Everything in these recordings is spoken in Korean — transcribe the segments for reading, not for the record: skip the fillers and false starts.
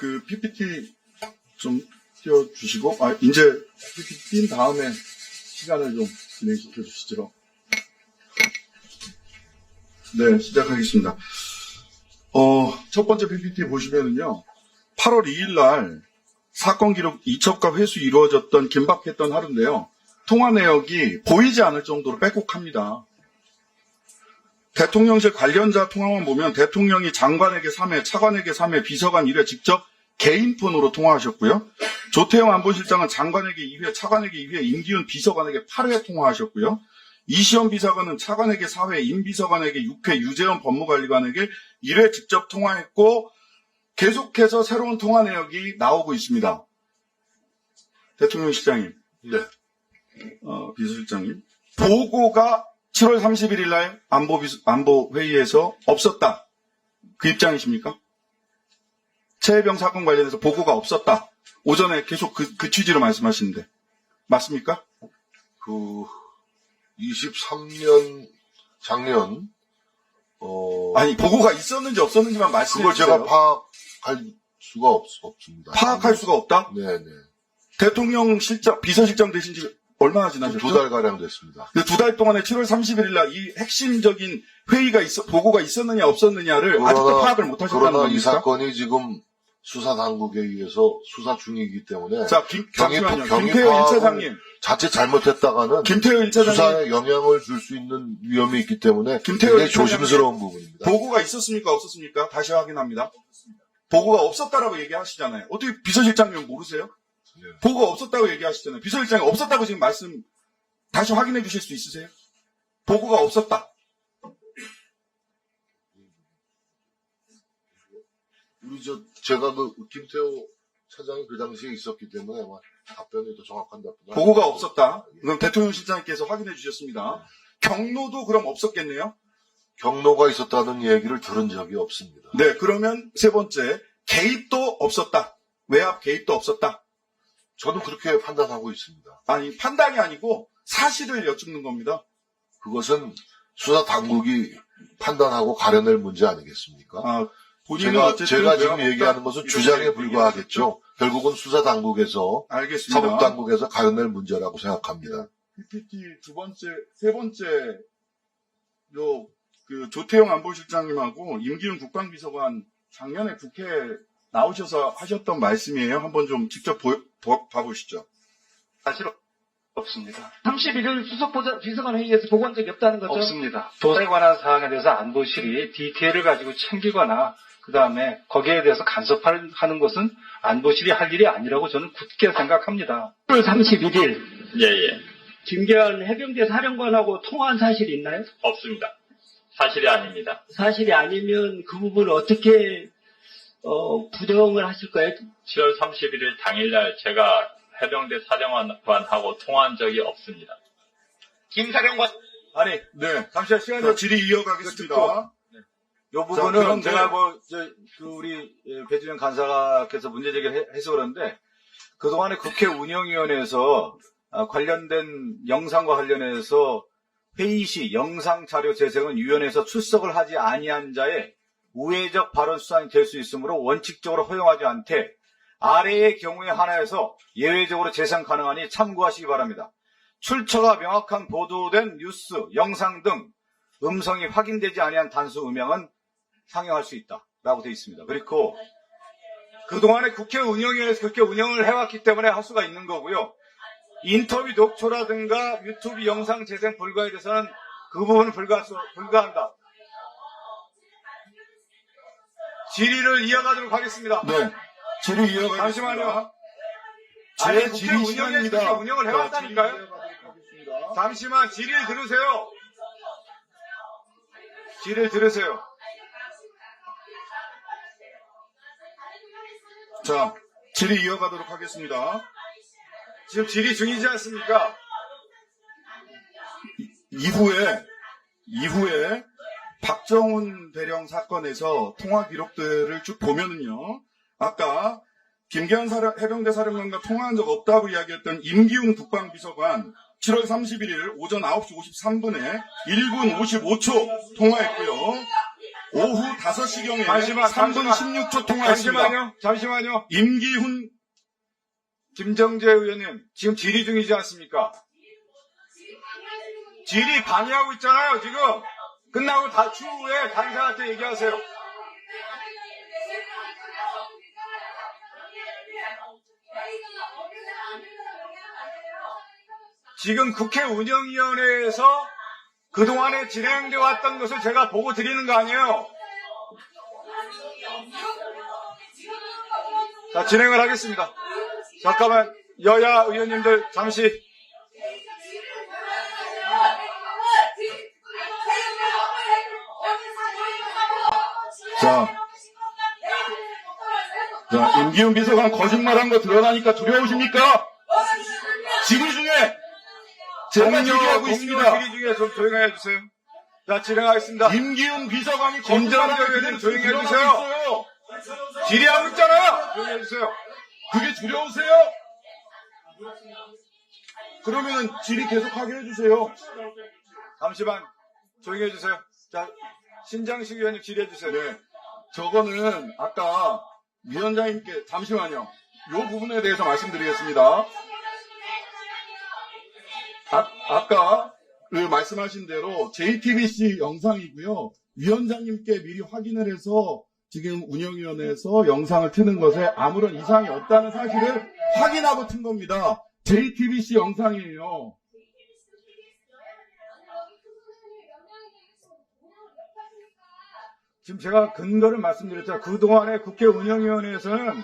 그 PPT 좀 띄워주시고, 이제 PPT 띈 다음에 시간을 좀 진행시켜 주시죠. 네, 시작하겠습니다. 첫 번째 PPT 보시면은요, 8월 2일 날 사건 기록 이첩과 회수 이루어졌던 긴박했던 하루인데요. 통화 내역이 보이지 않을 정도로 빼곡합니다. 대통령실 관련자 통화만 보면 대통령이 장관에게 3회, 차관에게 3회, 비서관 1회 직접 개인 폰으로 통화하셨고요. 조태영 안보실장은 장관에게 2회, 차관에게 2회, 임기훈 비서관에게 8회 통화하셨고요. 이시연 비서관은 차관에게 4회, 임 비서관에게 6회, 유재현 법무관리관에게 1회 직접 통화했고 계속해서 새로운 통화 내역이 나오고 있습니다. 대통령 실장님, 네. 비서실장님, 보고가 7월 31일 날 안보 회의에서 없었다. 그 입장이십니까? 최혜병 사건 관련해서 보고가 없었다. 오전에 계속 그 취지로 말씀하시는데 맞습니까? 23년 작년 아니 보고가 있었는지 없었는지만 말씀해 그걸 주세요. 제가 파악할 수가 없습니다. 파악할 수가 없다? 네네. 대통령 실장, 비서실장 되신 지 얼마나 지나셨죠? 2달 가량 됐습니다. 2달 동안에 7월 31일 날 이 핵심적인 회의가 보고가 있었느냐 없었느냐를 아직도 파악을 못 하셨다는 그러나 겁니까? 이 사건이 지금 수사 당국에 의해서 수사 중이기 때문에 자, 잠시만요. 김태효 파악을 1차장님. 자칫 잘못했다가는 김태효 1차장님. 수사에 영향을 줄 수 있는 위험이 있기 때문에 김태효 굉장히 1차장님. 조심스러운 부분입니다. 보고가 있었습니까? 없었습니까? 다시 확인합니다. 보고가 없었다라고 얘기하시잖아요. 어떻게 비서실장님 모르세요? 네. 보고가 없었다고 얘기하시잖아요. 비서실장이 없었다고 지금 다시 확인해 주실 수 있으세요? 보고가 없었다. 제가 김태호 차장이 그 당시에 있었기 때문에 아마 답변이 더 정확한 답변. 보고가 없었다. 그럼 대통령 실장님께서 확인해 주셨습니다. 경로도 그럼 없었겠네요? 경로가 있었다는 얘기를 들은 적이 없습니다. 네, 그러면 세 번째, 개입도 없었다. 외압 개입도 없었다. 저는 그렇게 판단하고 있습니다. 아니, 판단이 아니고 사실을 여쭙는 겁니다. 그것은 수사 당국이 판단하고 가려낼 문제 아니겠습니까? 본인은 어쨌든 제가 지금 외압 없다. 얘기하는 것은 주장에 불과하겠죠. 결국은 수사 당국에서, 알겠습니다. 사법 당국에서 가려낼 문제라고 생각합니다. PPT 세 번째, 조태영 안보실장님하고 임기훈 국방비서관 작년에 국회에 나오셔서 하셨던 말씀이에요. 한번 좀 직접 봐보시죠. 사실 없습니다. 31일 수석비서관 회의에서 보고한 적이 없다는 거죠? 없습니다. 조사에 관한 사항에 대해서 안보실이 디테일을 가지고 챙기거나 그 다음에 거기에 대해서 간섭하는 것은 안보실이 할 일이 아니라고 저는 굳게 생각합니다. 8월 31일 예. 김계현 해병대 사령관하고 통화한 사실이 있나요? 없습니다. 사실이 아닙니다. 사실이 아니면 그 부분을 어떻게 부정을 하실 거예요? 7월 31일 당일날 제가 해병대 사령관하고 통화한 적이 없습니다. 김 사령관 아니, 네. 잠시만 시간을 질의 이어가겠습니다. 요 부분은 그런데- 제가 우리 배준영 간사께서 문제 제기해서 그런데 그동안에 국회 운영위원회에서 관련된 영상과 관련해서 회의 시 영상 자료 재생은 위원회에서 출석을 하지 아니한 자의 우회적 발언 수단이 될 수 있으므로 원칙적으로 허용하지 않되 아래의 경우에 한하여서 예외적으로 재생 가능하니 참고하시기 바랍니다. 출처가 명확한 보도된 뉴스, 영상 등 음성이 확인되지 아니한 단수 음향은 상영할 수 있다라고 되어 있습니다. 그리고 그동안에 국회 운영위원회에서 그렇게 운영을 해왔기 때문에 할 수가 있는 거고요. 인터뷰 녹초라든가 유튜브 영상 재생 불가에 대해서는 그 부분은 불가한다. 질의를 이어가도록 하겠습니다. 네. 질의 이어가겠습니다. 잠시만요. 제 아니, 국회 질의 운영위에서 시간입니다. 그렇게 운영을 해왔다니까요? 질의 이어가도록 하겠습니다. 잠시만 질의를 들으세요. 질의를 들으세요. 자, 질의 이어가도록 하겠습니다. 지금 질의 중이지 않습니까? 이후에 박정훈 대령 사건에서 통화 기록들을 쭉 보면은요, 아까 김계현 해병대 사령관과 통화한 적 없다고 이야기했던 임기훈 국방비서관 7월 31일 오전 9시 53분에 1분 55초 통화했고요. 오후 5시경에 잠시만, 3분 16초 통화했습니다. 잠시만요. 임기훈 김정재 의원님, 지금 질의 중이지 않습니까? 질의 방해하고 있잖아요, 지금. 끝나고 추후에 다른 사람한테 얘기하세요. 지금 국회 운영위원회에서 그동안에 진행되어 왔던 것을 제가 보고 드리는 거 아니에요? 자, 진행을 하겠습니다. 잠깐만, 여야 의원님들 잠시. 자, 임기훈 비서관 거짓말한 거 드러나니까 두려우십니까? 질의 중에 제가 질의하고 있습니다. 질의 중에 좀 조용히 해주세요. 자, 진행하겠습니다. 임기훈 비서관이 김정재 거짓말한 의원님 거 조용히 드러나고 해주세요. 있어요. 질의하고 있잖아요. 조용히 해주세요. 그게 두려우세요? 그러면은 질의 계속하게 해주세요. 잠시만 조용히 해주세요. 자, 신장식 의원님 질의해주세요. 네. 저거는 아까 위원장님께 잠시만요. 요 부분에 대해서 말씀드리겠습니다. 아까 그 말씀하신 대로 JTBC 영상이고요. 위원장님께 미리 확인을 해서 지금 운영위원회에서 영상을 트는 것에 아무런 이상이 없다는 사실을 확인하고 튼 겁니다. JTBC 영상이에요. 지금 제가 근거를 말씀드렸죠. 그동안에 국회 운영위원회에서는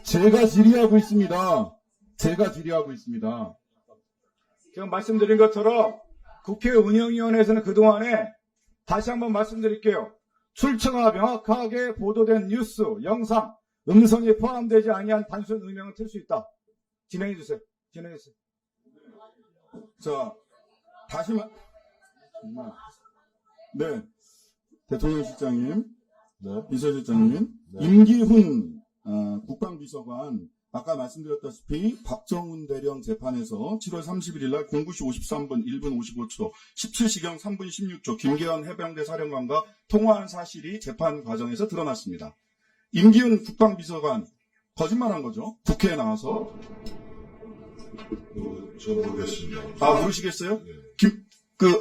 제가 질의하고 있습니다. 제가 말씀드린 것처럼 국회 운영위원회에서는 그동안에 다시 한번 말씀드릴게요. 출처가 명확하게 보도된 뉴스, 영상, 음성이 포함되지 아니한 단순 의명을 틀 수 있다. 진행해주세요. 자, 네. 대통령 실장님, 비서실장님, 임기훈 국방비서관, 아까 말씀드렸다시피 박정훈 대령 재판에서 7월 31일 날 09시 53분 1분 55초, 17시경 3분 16초 김계환 해병대 사령관과 통화한 사실이 재판 과정에서 드러났습니다. 임기훈 국방비서관 거짓말한 거죠. 국회에 나와서. 저 모르겠습니다. 아, 모르시겠어요?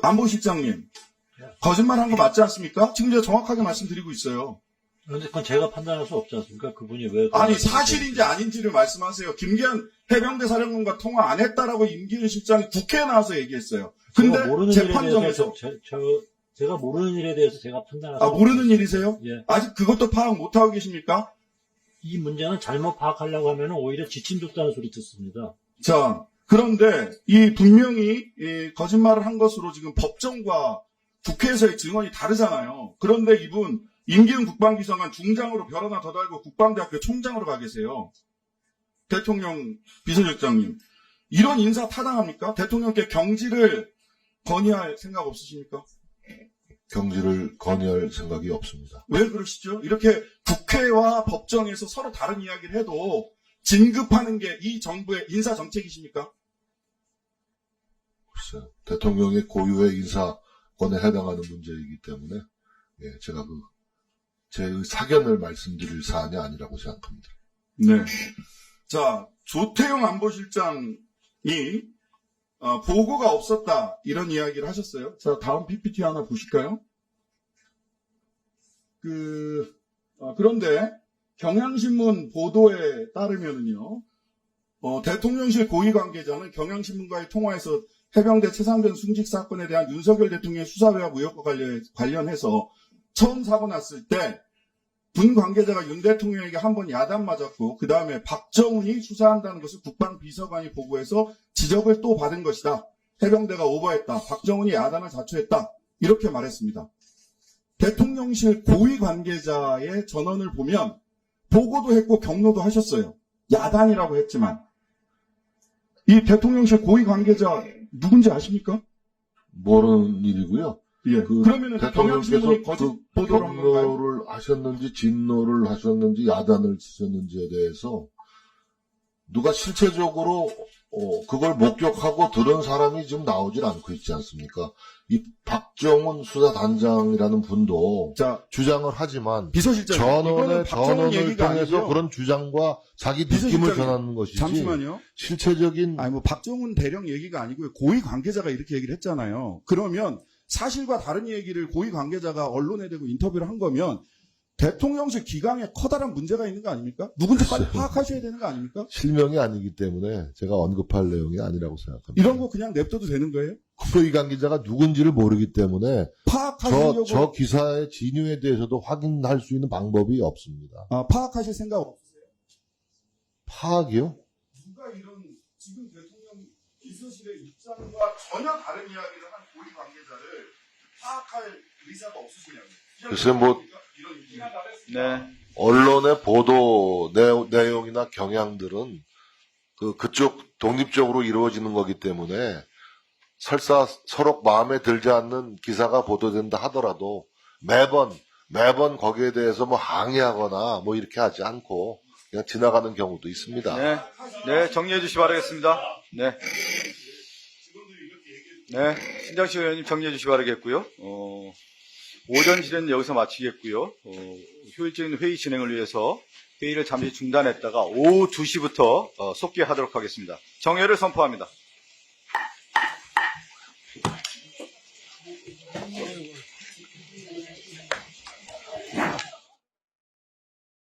안보실장님, 거짓말한 거 맞지 않습니까? 지금 제가 정확하게 말씀드리고 있어요. 그런데 그건 제가 판단할 수 없지 않습니까? 그분이 왜. 아니, 사실인지 아닌지를 말씀하세요. 김기현 해병대 사령관과 통화 안 했다라고 임기훈 실장이 국회에 나와서 얘기했어요. 근데 재판정에서. 제가 모르는 일에 대해서 제가 판단할 수 없습니다. 모르는 일이세요? 예. 아직 그것도 파악 못하고 계십니까? 이 문제는 잘못 파악하려고 하면 오히려 지침 줬다는 소리 듣습니다. 자, 그런데 분명히 거짓말을 한 것으로 지금 법정과 국회에서의 증언이 다르잖아요. 그런데 이분 임기훈 국방비서관 중장으로 별 하나 더 달고 국방대학교 총장으로 가 계세요. 대통령 비서실장님, 이런 인사 타당합니까? 대통령께 경질을 건의할 생각 없으십니까? 경질을 건의할 생각이 없습니다. 왜 그러시죠? 이렇게 국회와 법정에서 서로 다른 이야기를 해도 진급하는 게 이 정부의 인사 정책이십니까? 글쎄요. 대통령의 고유의 인사권에 해당하는 문제이기 때문에 제가 제 사견을 말씀드릴 사안이 아니라고 생각합니다. 네. 자, 조태용 안보실장이 보고가 없었다 이런 이야기를 하셨어요. 자, 다음 PPT 하나 보실까요? 그런데 경향신문 보도에 따르면은요, 대통령실 고위 관계자는 경향신문과의 통화에서 해병대 최상병 순직 사건에 대한 윤석열 대통령의 수사 외압 의혹과 관련해서 처음 사고 났을 때 군 관계자가 윤 대통령에게 한 번 야단 맞았고 그 다음에 박정훈이 수사한다는 것을 국방비서관이 보고해서 지적을 또 받은 것이다. 해병대가 오버했다. 박정훈이 야단을 자초했다. 이렇게 말했습니다. 대통령실 고위 관계자의 전언을 보면 보고도 했고 경로도 하셨어요. 야단이라고 했지만 이 대통령실 고위 관계자 누군지 아십니까? 모르는 일이고요. 예. 그러면은 대통령께서 거짓 보도를 한 건가요? 경로를 하셨는지 진노를 하셨는지 야단을 치셨는지에 대해서 누가 실체적으로 그걸 목격하고 들은 사람이 지금 나오질 않고 있지 않습니까? 이 박정훈 수사단장이라는 분도 자, 주장을 하지만 비서실장님, 이거는 박정훈 전원을 얘기가 통해서 아니고요. 그런 주장과 자기 비서실장님, 느낌을 전하는 것이지 잠시만요. 실체적인 아니 뭐 박정훈 대령 얘기가 아니고요. 고위 관계자가 이렇게 얘기를 했잖아요. 그러면 사실과 다른 얘기를 고위 관계자가 언론에 대고 인터뷰를 한 거면 대통령실 기강에 커다란 문제가 있는 거 아닙니까? 누군지 빨리 파악하셔야 되는 거 아닙니까? 실명이 아니기 때문에 제가 언급할 내용이 아니라고 생각합니다. 이런 거 그냥 냅둬도 되는 거예요? 국토위 관계자가 누군지를 모르기 때문에 파악하시려고 저 기사의 진위에 대해서도 확인할 수 있는 방법이 없습니다. 파악하실 생각 없으세요? 파악이요? 누가 이런 지금 대통령 비서실의 입장과 전혀 다른 이야기를 한 고위 관계자를 파악할 의사가 없으시냐고요? 글쎄 뭐 네. 언론의 보도 내용이나 경향들은 그쪽 독립적으로 이루어지는 거기 때문에 설사 서로 마음에 들지 않는 기사가 보도된다 하더라도 매번 거기에 대해서 뭐 항의하거나 뭐 이렇게 하지 않고 그냥 지나가는 경우도 있습니다. 네. 네, 정리해 주시기 바라겠습니다. 네. 네, 신장식 의원님 정리해 주시기 바라겠고요. 오전 질의는 여기서 마치겠고요. 효율적인 회의 진행을 위해서 회의를 잠시 중단했다가 오후 2시부터 속기하도록 하겠습니다. 정회를 선포합니다.